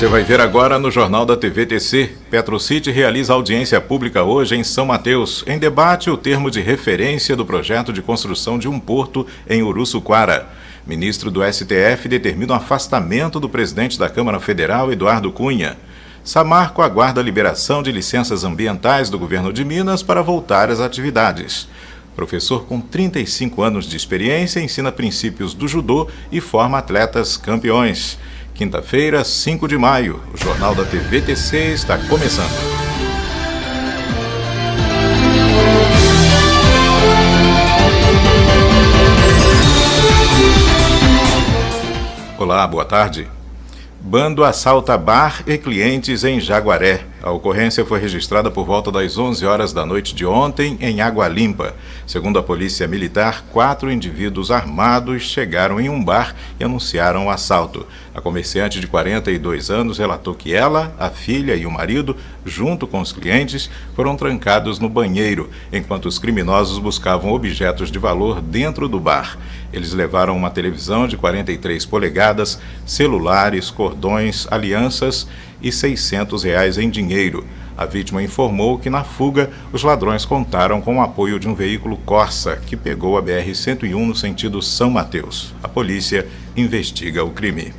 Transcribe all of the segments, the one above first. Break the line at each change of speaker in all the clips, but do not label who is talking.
Você vai ver agora no Jornal da TVTC. PetroCity realiza audiência pública hoje em São Mateus. Em debate, o termo de referência do projeto de construção de um porto em Uruçuquara. Ministro do STF determina o afastamento do presidente da Câmara Federal, Eduardo Cunha. Samarco aguarda a liberação de licenças ambientais do governo de Minas para voltar às atividades. Professor com 35 anos de experiência ensina princípios do judô e forma atletas campeões. Quinta-feira, 5 de maio, o Jornal da TVTC está começando. Olá, boa tarde. Bando assalta bar e clientes em Jaguaré. A ocorrência foi registrada por volta das 11 horas da noite de ontem em Água Limpa. Segundo a Polícia Militar, 4 indivíduos armados chegaram em um bar e anunciaram o assalto. A comerciante de 42 anos relatou que ela, a filha e o marido, junto com os clientes, foram trancados no banheiro, enquanto os criminosos buscavam objetos de valor dentro do bar. Eles levaram uma televisão de 43 polegadas, celulares, cordões, alianças e R$600 em dinheiro. A vítima informou que na fuga, os ladrões contaram com o apoio de um veículo Corsa, que pegou a BR-101 no sentido São Mateus. A polícia investiga o crime.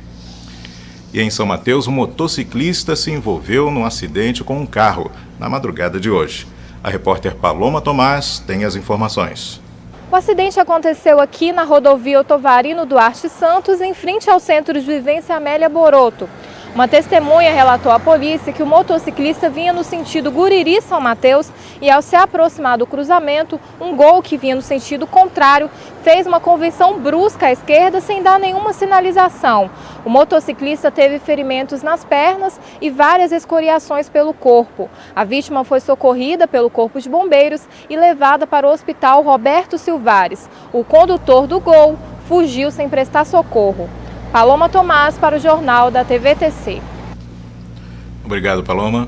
E em São Mateus, um motociclista se envolveu num acidente com um carro na madrugada de hoje. A repórter Paloma Tomás tem as informações.
O acidente aconteceu aqui na rodovia Otovarino Duarte Santos, em frente ao Centro de Vivência Amélia Boroto. Uma testemunha relatou à polícia que o motociclista vinha no sentido Guriri-São Mateus e, ao se aproximar do cruzamento, um Gol que vinha no sentido contrário fez uma conversão brusca à esquerda sem dar nenhuma sinalização. O motociclista teve ferimentos nas pernas e várias escoriações pelo corpo. A vítima foi socorrida pelo Corpo de Bombeiros e levada para o Hospital Roberto Silvares. O condutor do Gol fugiu sem prestar socorro. Paloma Tomás para o Jornal da TVTC.
Obrigado, Paloma.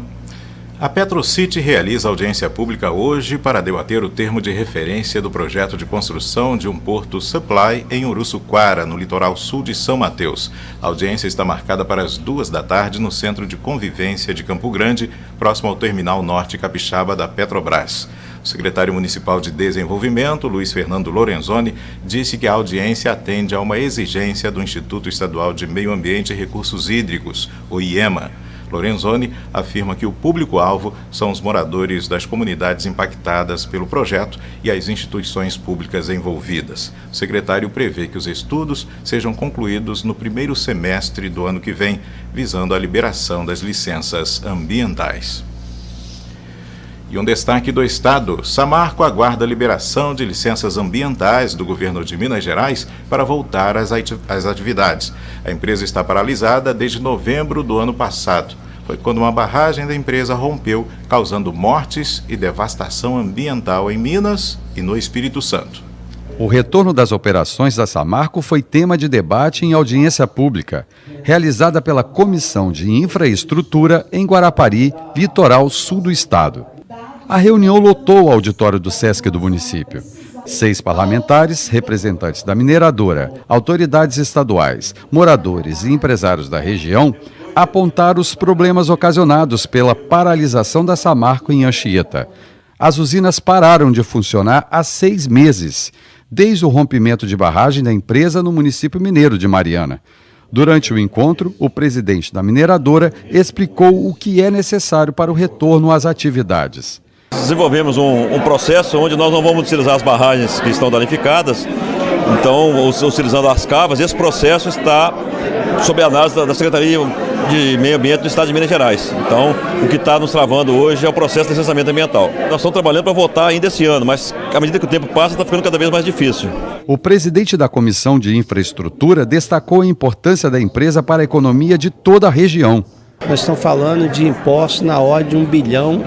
A PetroCity realiza audiência pública hoje para debater o termo de referência do projeto de construção de um porto supply em Uruçuquara, no litoral sul de São Mateus. A audiência está marcada para as 14h no Centro de Convivência de Campo Grande, próximo ao Terminal Norte Capixaba da Petrobras. O secretário municipal de Desenvolvimento, Luiz Fernando Lorenzoni, disse que a audiência atende a uma exigência do Instituto Estadual de Meio Ambiente e Recursos Hídricos, o IEMA. Lorenzoni afirma que o público-alvo são os moradores das comunidades impactadas pelo projeto e as instituições públicas envolvidas. O secretário prevê que os estudos sejam concluídos no primeiro semestre do ano que vem, visando a liberação das licenças ambientais. E um destaque do Estado: Samarco aguarda a liberação de licenças ambientais do governo de Minas Gerais para voltar às atividades. A empresa está paralisada desde novembro do ano passado. Foi quando uma barragem da empresa rompeu, causando mortes e devastação ambiental em Minas e no Espírito Santo.
O retorno das operações da Samarco foi tema de debate em audiência pública, realizada pela Comissão de Infraestrutura em Guarapari, litoral sul do estado. A reunião lotou o auditório do SESC do município. 6 parlamentares, representantes da mineradora, autoridades estaduais, moradores e empresários da região apontaram os problemas ocasionados pela paralisação da Samarco em Anchieta. As usinas pararam de funcionar há 6 meses, desde o rompimento de barragem da empresa no município mineiro de Mariana. Durante o encontro, o presidente da mineradora explicou o que é necessário para o retorno às atividades.
Desenvolvemos um processo onde nós não vamos utilizar as barragens que estão danificadas, então utilizando as cavas. Esse processo está sob a análise da Secretaria de Meio Ambiente do Estado de Minas Gerais. Então, o que está nos travando hoje é o processo de licenciamento ambiental. Nós estamos trabalhando para votar ainda esse ano, mas à medida que o tempo passa, está ficando cada vez mais difícil.
O presidente da Comissão de Infraestrutura destacou a importância da empresa para a economia de toda a região.
Nós estamos falando de impostos na ordem de 1,5 bilhão.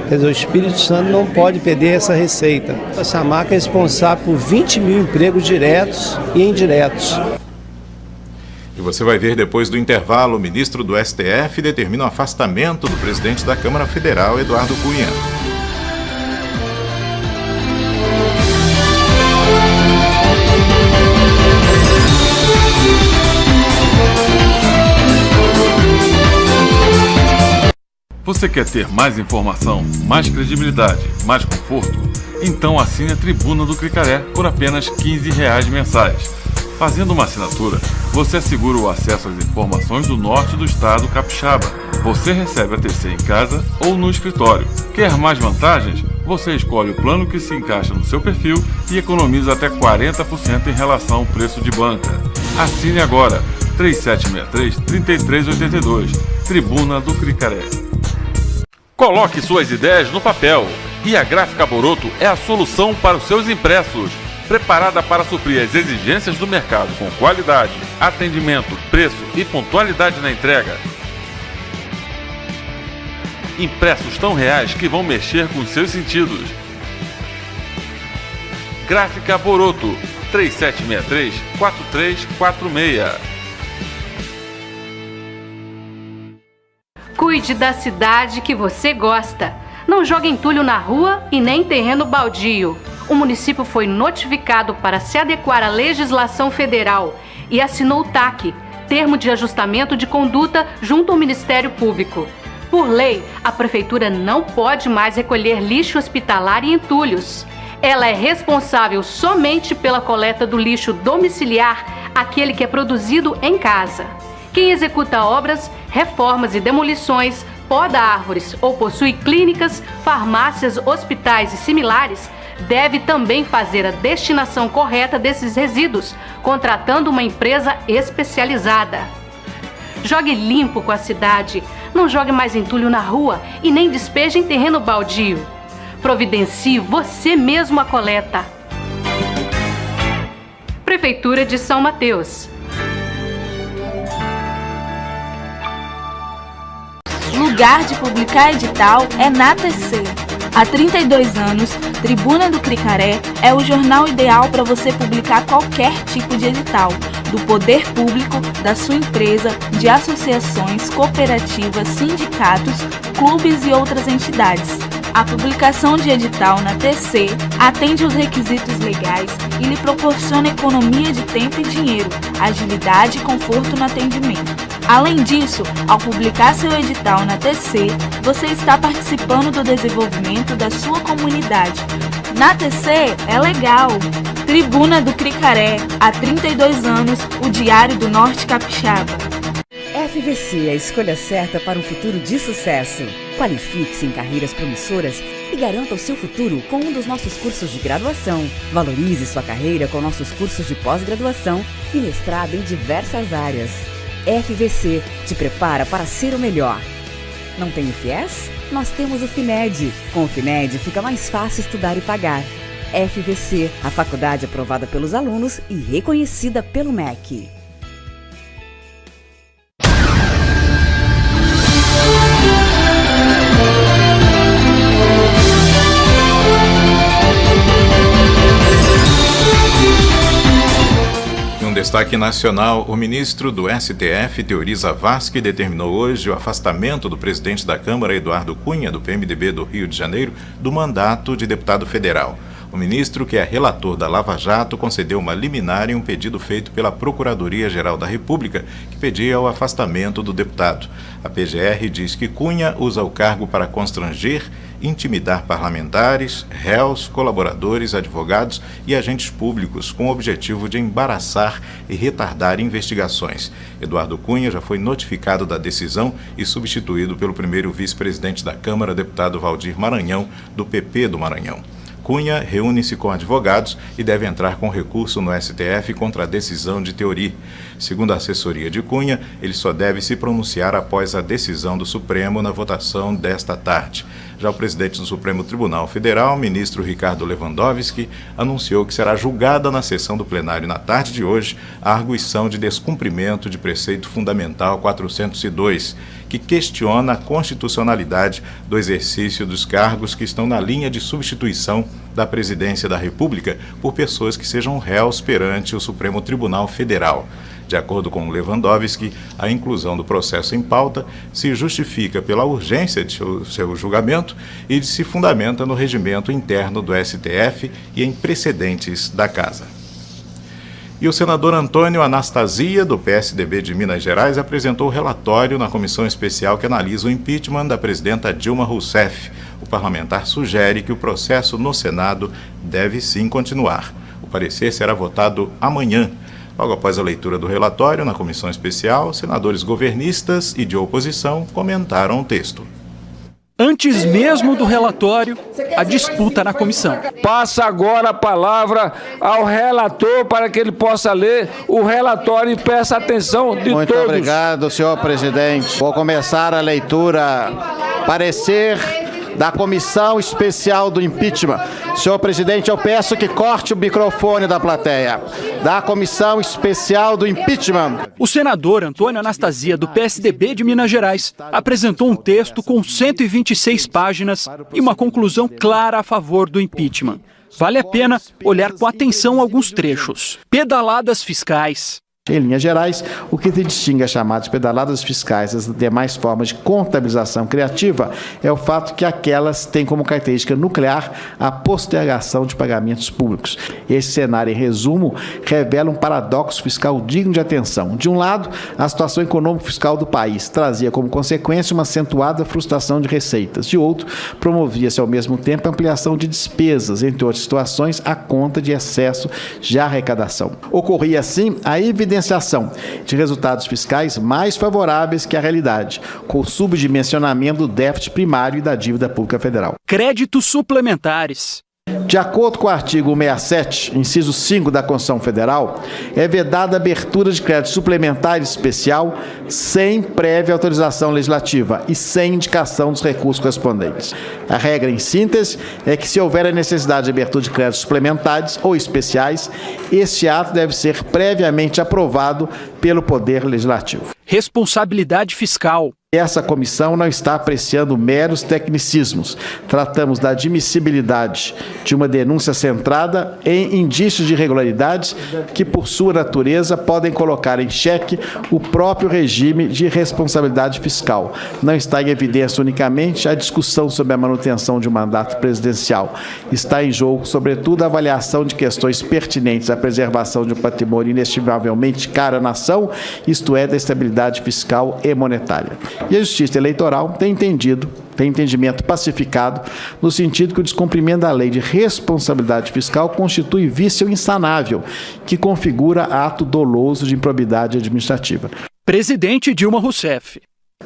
Quer dizer, o Espírito Santo não pode perder essa receita. A Samarco é responsável por 20 mil empregos diretos e indiretos.
E você vai ver depois do intervalo, o ministro do STF determina o afastamento do presidente da Câmara Federal, Eduardo Cunha.
Você quer ter mais informação, mais credibilidade, mais conforto? Então assine a Tribuna do Cricaré por apenas R$ 15 mensais. Fazendo uma assinatura, você assegura o acesso às informações do norte do estado capixaba. Você recebe a TC em casa ou no escritório. Quer mais vantagens? Você escolhe o plano que se encaixa no seu perfil e economiza até 40% em relação ao preço de banca. Assine agora, 3763-3382, Tribuna do Cricaré. Coloque suas ideias no papel e a Gráfica Boroto é a solução para os seus impressos. Preparada para suprir as exigências do mercado com qualidade, atendimento, preço e pontualidade na entrega. Impressos tão reais que vão mexer com os seus sentidos. Gráfica Boroto, 3763-4346.
Cuide da cidade que você gosta. Não jogue entulho na rua e nem terreno baldio. O município foi notificado para se adequar à legislação federal e assinou o TAC, Termo de Ajustamento de Conduta, junto ao Ministério Público. Por lei, a Prefeitura não pode mais recolher lixo hospitalar e entulhos. Ela é responsável somente pela coleta do lixo domiciliar, aquele que é produzido em casa. Quem executa obras, reformas e demolições, poda árvores ou possui clínicas, farmácias, hospitais e similares, deve também fazer a destinação correta desses resíduos, contratando uma empresa especializada. Jogue limpo com a cidade, não jogue mais entulho na rua e nem despeje em terreno baldio. Providencie você mesmo a coleta. Prefeitura de São Mateus.
Lugar de publicar edital é na TC. Há 32 anos, Tribuna do Cricaré é o jornal ideal para você publicar qualquer tipo de edital, do poder público, da sua empresa, de associações, cooperativas, sindicatos, clubes e outras entidades. A publicação de edital na TC atende aos requisitos legais e lhe proporciona economia de tempo e dinheiro, agilidade e conforto no atendimento. Além disso, ao publicar seu edital na TC, você está participando do desenvolvimento da sua comunidade. Na TC é legal! Tribuna do Cricaré, há 32 anos, o Diário do Norte Capixaba.
FVC é a escolha certa para um futuro de sucesso. Qualifique-se em carreiras promissoras e garanta o seu futuro com um dos nossos cursos de graduação. Valorize sua carreira com nossos cursos de pós-graduação e mestrado em diversas áreas. FVC te prepara para ser o melhor. Não tem o FIES? Nós temos o FINED. Com o FINED fica mais fácil estudar e pagar. FVC, a faculdade aprovada pelos alunos e reconhecida pelo MEC.
Destaque nacional, o ministro do STF, Teoriza Vasque, determinou hoje o afastamento do presidente da Câmara, Eduardo Cunha, do PMDB do Rio de Janeiro, do mandato de deputado federal. O ministro, que é relator da Lava Jato, concedeu uma liminar em um pedido feito pela Procuradoria-Geral da República, que pedia o afastamento do deputado. A PGR diz que Cunha usa o cargo para constranger, intimidar parlamentares, réus, colaboradores, advogados e agentes públicos, com o objetivo de embaraçar e retardar investigações. Eduardo Cunha já foi notificado da decisão e substituído pelo primeiro vice-presidente da Câmara, deputado Valdir Maranhão, do PP do Maranhão. Cunha reúne-se com advogados e deve entrar com recurso no STF contra a decisão de Teori. Segundo a assessoria de Cunha, ele só deve se pronunciar após a decisão do Supremo na votação desta tarde. Já o presidente do Supremo Tribunal Federal, ministro Ricardo Lewandowski, anunciou que será julgada na sessão do plenário na tarde de hoje a arguição de descumprimento de preceito fundamental 402, que questiona a constitucionalidade do exercício dos cargos que estão na linha de substituição da presidência da República por pessoas que sejam réus perante o Supremo Tribunal Federal. De acordo com Lewandowski, a inclusão do processo em pauta se justifica pela urgência de seu julgamento e se fundamenta no regimento interno do STF e em precedentes da Casa. E o senador Antônio Anastasia, do PSDB de Minas Gerais, apresentou o relatório na comissão especial que analisa o impeachment da presidenta Dilma Rousseff. O parlamentar sugere que o processo no Senado deve sim continuar. O parecer será votado amanhã. Logo após a leitura do relatório na comissão especial, senadores governistas e de oposição comentaram o texto.
Antes mesmo do relatório, a disputa na comissão.
Passa agora a palavra ao relator para que ele possa ler o relatório e peça atenção de todos.
Muito obrigado, senhor presidente. Vou começar a leitura. Parecer da Comissão Especial do Impeachment. Senhor presidente, eu peço que corte o microfone da plateia. Da Comissão Especial do Impeachment.
O senador Antônio Anastasia, do PSDB de Minas Gerais, apresentou um texto com 126 páginas e uma conclusão clara a favor do impeachment. Vale a pena olhar com atenção alguns trechos. Pedaladas fiscais.
Em linhas gerais, o que distingue as chamadas pedaladas fiscais das demais formas de contabilização criativa é o fato que aquelas têm como característica nuclear a postergação de pagamentos públicos. Esse cenário, em resumo, revela um paradoxo fiscal digno de atenção. De um lado, a situação econômico-fiscal do país trazia como consequência uma acentuada frustração de receitas. De outro, promovia-se ao mesmo tempo a ampliação de despesas, entre outras situações, à conta de excesso de arrecadação. Ocorria, assim, a evidenciação de resultados fiscais mais favoráveis que a realidade, com o subdimensionamento do déficit primário e da dívida pública federal.
Créditos suplementares.
De acordo com o artigo 167, inciso 5 da Constituição Federal, é vedada a abertura de crédito suplementar especial sem prévia autorização legislativa e sem indicação dos recursos correspondentes. A regra, em síntese, é que se houver a necessidade de abertura de créditos suplementares ou especiais, este ato deve ser previamente aprovado pelo Poder Legislativo.
Responsabilidade fiscal.
Essa comissão não está apreciando meros tecnicismos. Tratamos da admissibilidade de uma denúncia centrada em indícios de irregularidades que, por sua natureza, podem colocar em xeque o próprio regime de responsabilidade fiscal. Não está em evidência unicamente a discussão sobre a manutenção de um mandato presidencial. Está em jogo, sobretudo, a avaliação de questões pertinentes à preservação de um patrimônio inestimavelmente caro à nação, isto é, da estabilidade fiscal e monetária. E a Justiça Eleitoral tem entendimento pacificado no sentido que o descumprimento da lei de responsabilidade fiscal constitui vício insanável, que configura ato doloso de improbidade administrativa.
Presidente Dilma Rousseff.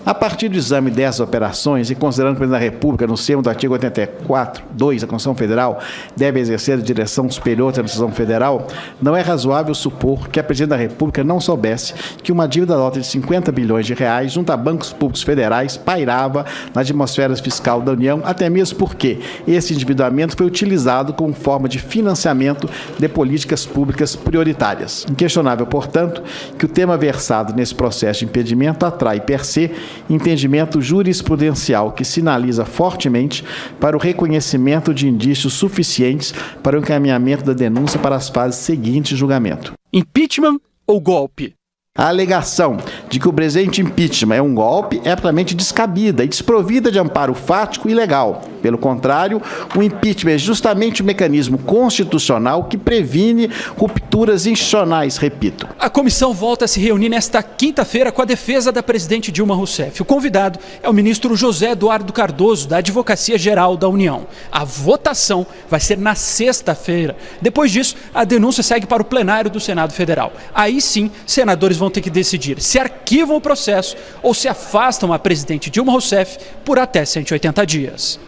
A partir do exame dessas operações e considerando que o presidente da República, no termo do artigo 84.2 da Constituição Federal, deve exercer a direção superior da administração federal, não é razoável supor que a presidente da República não soubesse que uma dívida nota de 50 bilhões de reais junto a bancos públicos federais pairava na atmosfera fiscal da União, até mesmo porque esse endividamento foi utilizado como forma de financiamento de políticas públicas prioritárias. Inquestionável, portanto, que o tema versado nesse processo de impedimento atrai per se entendimento jurisprudencial que sinaliza fortemente para o reconhecimento de indícios suficientes para o encaminhamento da denúncia para as fases seguintes de julgamento.
Impeachment ou golpe?
A alegação de que o presente impeachment é um golpe é amplamente descabida e desprovida de amparo fático e legal. Pelo contrário, o impeachment é justamente o mecanismo constitucional que previne rupturas institucionais, repito.
A comissão volta a se reunir nesta quinta-feira com a defesa da presidente Dilma Rousseff. O convidado é o ministro José Eduardo Cardoso, da Advocacia Geral da União. A votação vai ser na sexta-feira. Depois disso, a denúncia segue para o plenário do Senado Federal. Aí sim, senadores vão ter que decidir se arquivam o processo ou se afastam a presidente Dilma Rousseff por até 180 dias.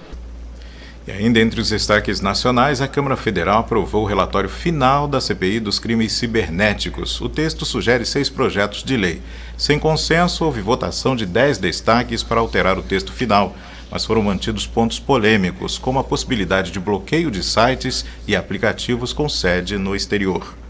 E ainda entre os destaques nacionais, a Câmara Federal aprovou o relatório final da CPI dos crimes cibernéticos. O texto sugere 6 projetos de lei. Sem consenso, houve votação de 10 destaques para alterar o texto final, mas foram mantidos pontos polêmicos, como a possibilidade de bloqueio de sites e aplicativos com sede no exterior.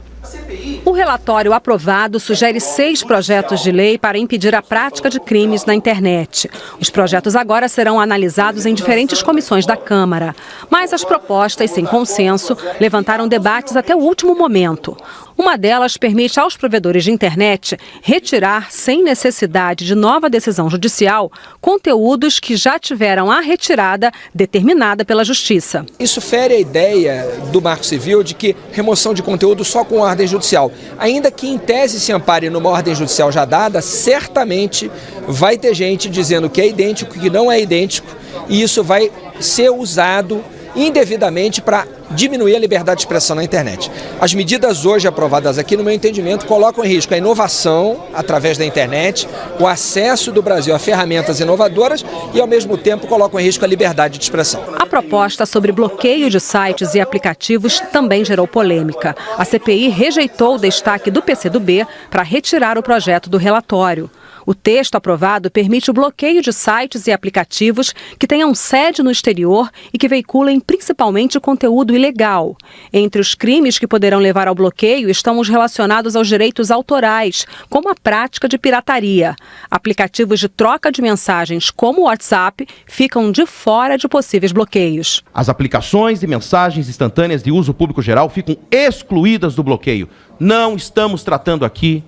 O relatório aprovado sugere 6 projetos de lei para impedir a prática de crimes na internet. Os projetos agora serão analisados em diferentes comissões da Câmara. Mas as propostas, sem consenso, levantaram debates até o último momento. Uma delas permite aos provedores de internet retirar, sem necessidade de nova decisão judicial, conteúdos que já tiveram a retirada determinada pela Justiça.
Isso fere a ideia do Marco Civil de que remoção de conteúdo só com ordem judicial. Ainda que em tese se ampare numa ordem judicial já dada, certamente vai ter gente dizendo que é idêntico, que não é idêntico, e isso vai ser usado indevidamente para diminuir a liberdade de expressão na internet. As medidas hoje aprovadas aqui, no meu entendimento, colocam em risco a inovação através da internet, o acesso do Brasil a ferramentas inovadoras e, ao mesmo tempo, colocam em risco a liberdade de expressão.
A proposta sobre bloqueio de sites e aplicativos também gerou polêmica. A CPI rejeitou o destaque do PCdoB para retirar o projeto do relatório. O texto aprovado permite o bloqueio de sites e aplicativos que tenham sede no exterior e que veiculem principalmente conteúdo ilegal. Entre os crimes que poderão levar ao bloqueio estão os relacionados aos direitos autorais, como a prática de pirataria. Aplicativos de troca de mensagens, como o WhatsApp, ficam de fora de possíveis bloqueios.
As aplicações de mensagens instantâneas de uso público geral ficam excluídas do bloqueio. Não estamos tratando aqui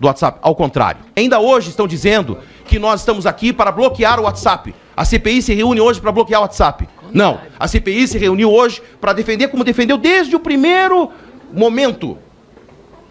do WhatsApp, ao contrário. Ainda hoje estão dizendo que nós estamos aqui para bloquear o WhatsApp. A CPI se reúne hoje para bloquear o WhatsApp. Não, a CPI se reuniu hoje para defender, como defendeu desde o primeiro momento,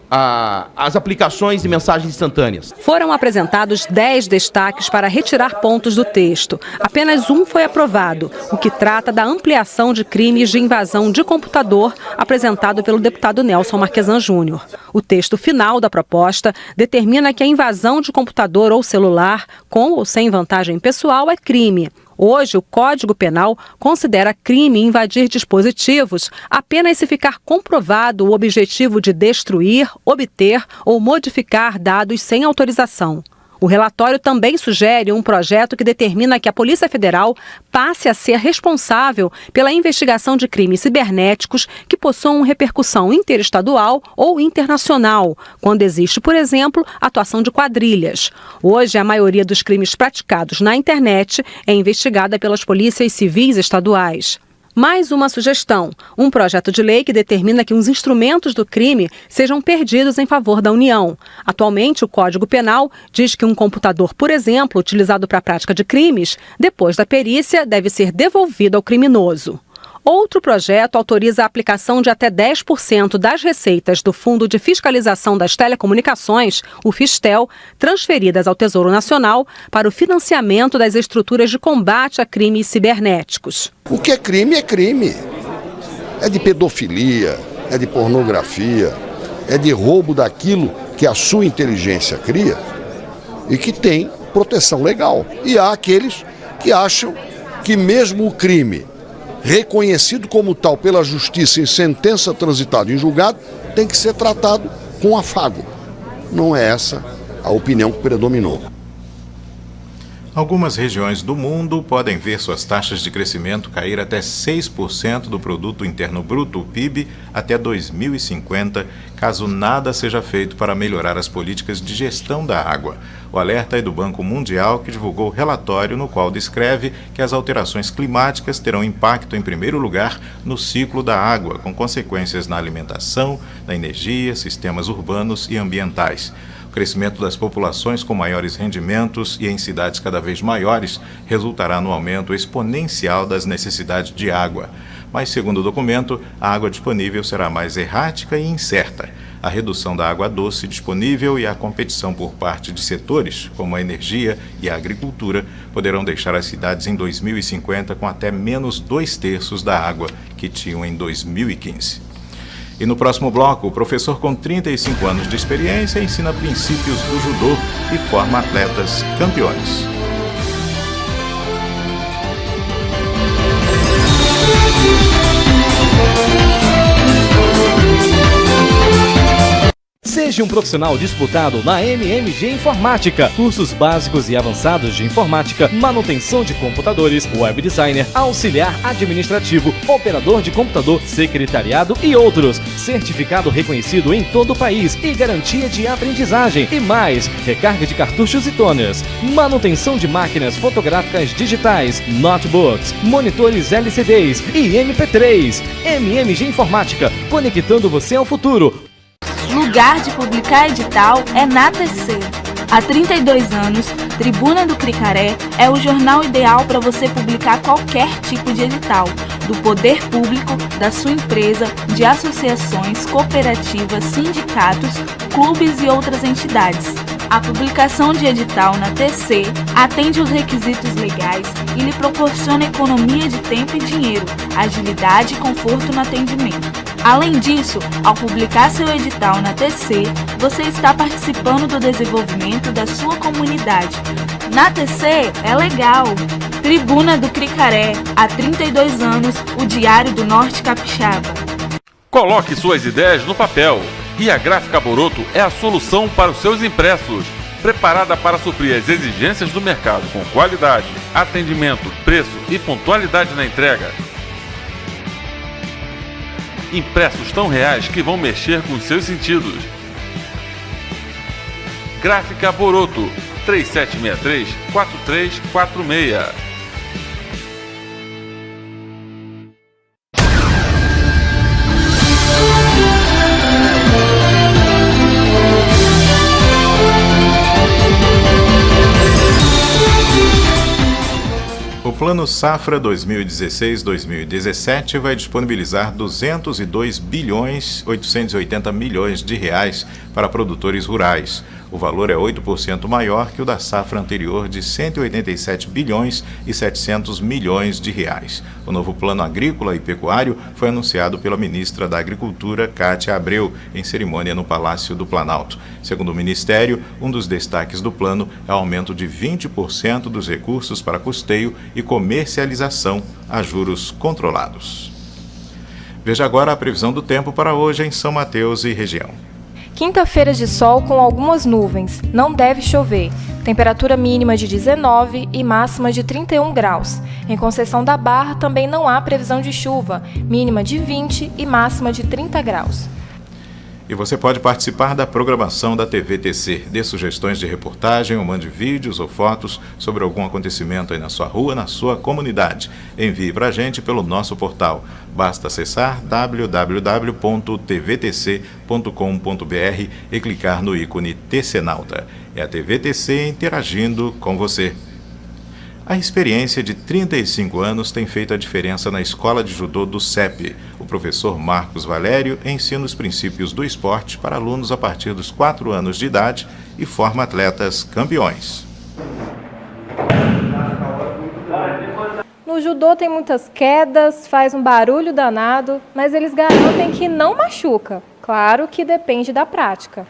as aplicações de mensagens instantâneas.
Foram apresentados 10 destaques para retirar pontos do texto. Apenas um foi aprovado, o que trata da ampliação de crimes de invasão de computador apresentado pelo deputado Nelson Marquesan Júnior. O texto final da proposta determina que a invasão de computador ou celular, com ou sem vantagem pessoal, é crime. Hoje, o Código Penal considera crime invadir dispositivos apenas se ficar comprovado o objetivo de destruir, obter ou modificar dados sem autorização. O relatório também sugere um projeto que determina que a Polícia Federal passe a ser responsável pela investigação de crimes cibernéticos que possuam repercussão interestadual ou internacional, quando existe, por exemplo, atuação de quadrilhas. Hoje, a maioria dos crimes praticados na internet é investigada pelas polícias civis estaduais. Mais uma sugestão, um projeto de lei que determina que os instrumentos do crime sejam perdidos em favor da União. Atualmente, o Código Penal diz que um computador, por exemplo, utilizado para a prática de crimes, depois da perícia, deve ser devolvido ao criminoso. Outro projeto autoriza a aplicação de até 10% das receitas do Fundo de Fiscalização das Telecomunicações, o Fistel, transferidas ao Tesouro Nacional para o financiamento das estruturas de combate a crimes cibernéticos.
O que é crime é crime. É de pedofilia, é de pornografia, é de roubo daquilo que a sua inteligência cria e que tem proteção legal. E há aqueles que acham que mesmo o crime reconhecido como tal pela justiça em sentença transitada em julgado, tem que ser tratado com afago. Não é essa a opinião que predominou.
Algumas regiões do mundo podem ver suas taxas de crescimento cair até 6% do Produto Interno Bruto, o PIB, até 2050, caso nada seja feito para melhorar as políticas de gestão da água. O alerta é do Banco Mundial, que divulgou o relatório no qual descreve que as alterações climáticas terão impacto, em primeiro lugar, no ciclo da água, com consequências na alimentação, na energia, sistemas urbanos e ambientais. O crescimento das populações com maiores rendimentos e em cidades cada vez maiores resultará no aumento exponencial das necessidades de água. Mas, segundo o documento, a água disponível será mais errática e incerta. A redução da água doce disponível e a competição por parte de setores, como a energia e a agricultura, poderão deixar as cidades em 2050 com até menos 2/3 da água que tinham em 2015. E no próximo bloco, o professor com 35 anos de experiência ensina princípios do judô e forma atletas campeões.
Seja um profissional disputado na MMG Informática. Cursos básicos e avançados de informática, manutenção de computadores, web designer, auxiliar administrativo, operador de computador, secretariado e outros. Certificado reconhecido em todo o país e garantia de aprendizagem. E mais, recarga de cartuchos e toners, manutenção de máquinas fotográficas digitais, notebooks, monitores LCDs e MP3. MMG Informática, conectando você ao futuro.
Lugar
lugar de publicar edital é na TC. Há 32 anos, Tribuna do Cricaré é o jornal ideal para você publicar qualquer tipo de edital, do poder público, da sua empresa, de associações, cooperativas, sindicatos, clubes e outras entidades. A publicação de edital na TC atende os requisitos legais e lhe proporciona economia de tempo e dinheiro, agilidade e conforto no atendimento. Além disso, ao publicar seu edital na TC, você está participando do desenvolvimento da sua comunidade. Na TC é legal! Tribuna do Cricaré, há 32 anos, o Diário do Norte Capixaba.
Coloque suas ideias no papel e a Gráfica Boroto é a solução para os seus impressos, preparada para suprir as exigências do mercado com qualidade, atendimento, preço e pontualidade na entrega. Impressos tão reais que vão mexer com os seus sentidos. Gráfica Boroto, 3763-4346.
O Plano Safra 2016-2017 vai disponibilizar 202 bilhões 880 milhões de reais para produtores rurais. O valor é 8% maior que o da safra anterior de 187 bilhões e 700 milhões de reais. O novo Plano Agrícola e Pecuário foi anunciado pela ministra da Agricultura, Cátia Abreu, em cerimônia no Palácio do Planalto. Segundo o Ministério, um dos destaques do plano é o aumento de 20% dos recursos para custeio e comercialização a juros controlados. Veja agora a previsão do tempo para hoje em São Mateus e região.
Quinta-feira de sol com algumas nuvens, não deve chover. Temperatura mínima de 19 e máxima de 31 graus. Em Conceição da Barra também não há previsão de chuva, mínima de 20 e máxima de 30 graus.
E você pode participar da programação da TVTC. Dê sugestões de reportagem ou mande vídeos ou fotos sobre algum acontecimento aí na sua rua, na sua comunidade. Envie para a gente pelo nosso portal. Basta acessar www.tvtc.com.br e clicar no ícone TCNauta. É a TVTC interagindo com você. A experiência de 35 anos tem feito a diferença na Escola de Judô do CEP. O professor Marcos Valério ensina os princípios do esporte para alunos a partir dos 4 anos de idade e forma atletas campeões.
No judô tem muitas quedas, faz um barulho danado, mas eles garantem que não machuca. Claro que depende da prática.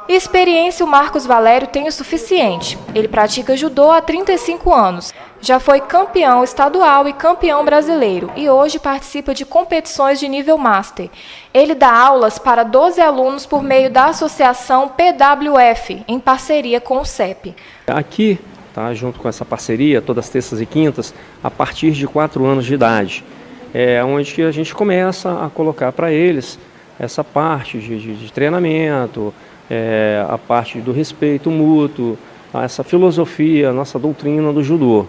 Experiência o Marcos Valério tem o suficiente. Ele pratica judô há 35 anos. Já foi campeão estadual e campeão brasileiro e hoje participa de competições de nível master. Ele dá aulas para 12 alunos por meio da associação PWF, em parceria com o CEP.
Aqui, junto com essa parceria, todas as terças e quintas, a partir de 4 anos de idade, é onde a gente começa a colocar para eles essa parte de treinamento, a parte do respeito mútuo, essa filosofia, a nossa doutrina do judô.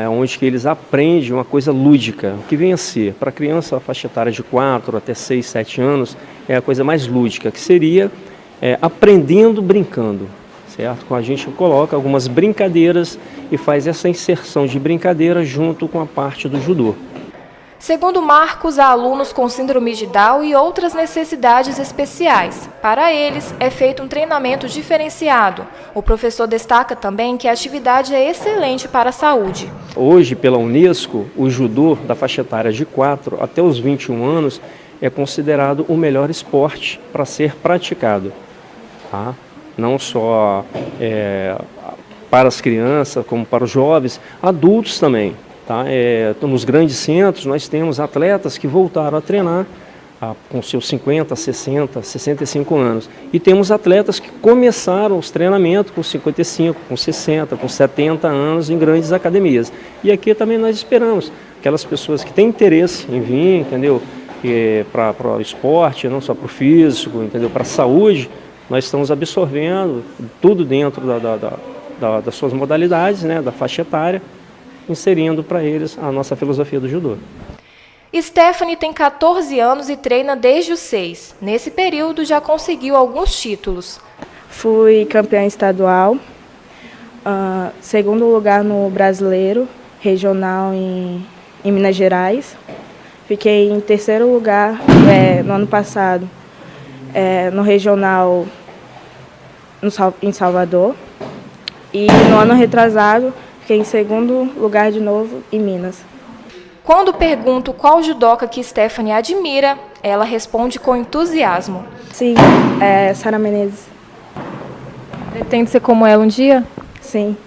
É onde que eles aprendem uma coisa lúdica, o que vem a ser, para a criança, a faixa etária de 4 até 6, 7 anos, é a coisa mais lúdica, que seria aprendendo brincando, certo? A gente coloca algumas brincadeiras e faz essa inserção de brincadeira junto com a parte do judô.
Segundo Marcos, há alunos com síndrome de Down e outras necessidades especiais. Para eles, é feito um treinamento diferenciado. O professor destaca também que a atividade é excelente para a saúde.
Hoje, pela Unesco, o judô da faixa etária de 4 até os 21 anos é considerado o melhor esporte para ser praticado. Não só para as crianças, como para os jovens, adultos também. Nos grandes centros nós temos atletas que voltaram a treinar com seus 50, 60, 65 anos. E temos atletas que começaram os treinamentos com 55, com 60, com 70 anos em grandes academias. E aqui também nós esperamos aquelas pessoas que têm interesse em vir, entendeu? Para o esporte, não só para o físico, entendeu? Para a saúde, nós estamos absorvendo tudo dentro das suas modalidades, né? Da faixa etária, inserindo para eles a nossa filosofia do judô.
Stephanie tem 14 anos e treina desde os 6. Nesse período já conseguiu alguns títulos.
Fui campeã estadual, segundo lugar no brasileiro, regional em Minas Gerais. Fiquei em terceiro lugar no ano passado, no regional em Salvador. E no ano retrasado, fiquei em segundo lugar de novo em Minas.
Quando pergunto qual judoca que Stephanie admira, ela responde com entusiasmo.
Sim, Sara Menezes.
Pretende ser como ela um dia?
Sim.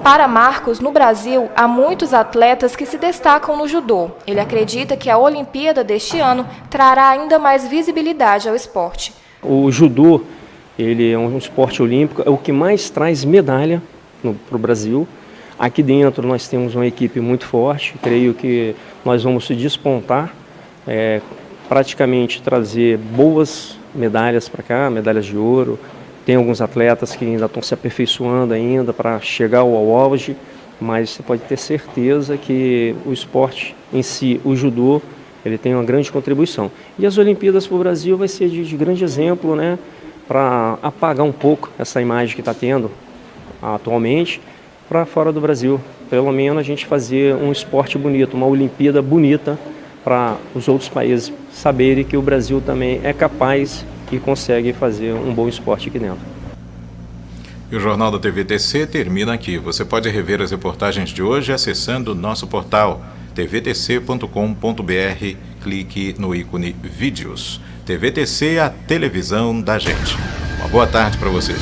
Para Marcos, no Brasil, há muitos atletas que se destacam no judô. Ele acredita que a Olimpíada deste ano trará ainda mais visibilidade ao esporte.
O judô, ele é um esporte olímpico, é o que mais traz medalha para o Brasil. Aqui dentro nós temos uma equipe muito forte, creio que nós vamos se despontar, praticamente trazer boas medalhas para cá, medalhas de ouro. Tem alguns atletas que ainda estão se aperfeiçoando ainda para chegar ao auge, mas você pode ter certeza que o esporte em si, o judô, ele tem uma grande contribuição. E as Olimpíadas para o Brasil vai ser de grande exemplo, né, para apagar um pouco essa imagem que está tendo atualmente para fora do Brasil. Pelo menos a gente fazer um esporte bonito, uma Olimpíada bonita para os outros países saberem que o Brasil também é capaz e consegue fazer um bom esporte aqui dentro.
E o Jornal da TVTC termina aqui. Você pode rever as reportagens de hoje acessando o nosso portal tvtc.com.br. Clique no ícone Vídeos. TVTC, a televisão da gente. Uma boa tarde para você.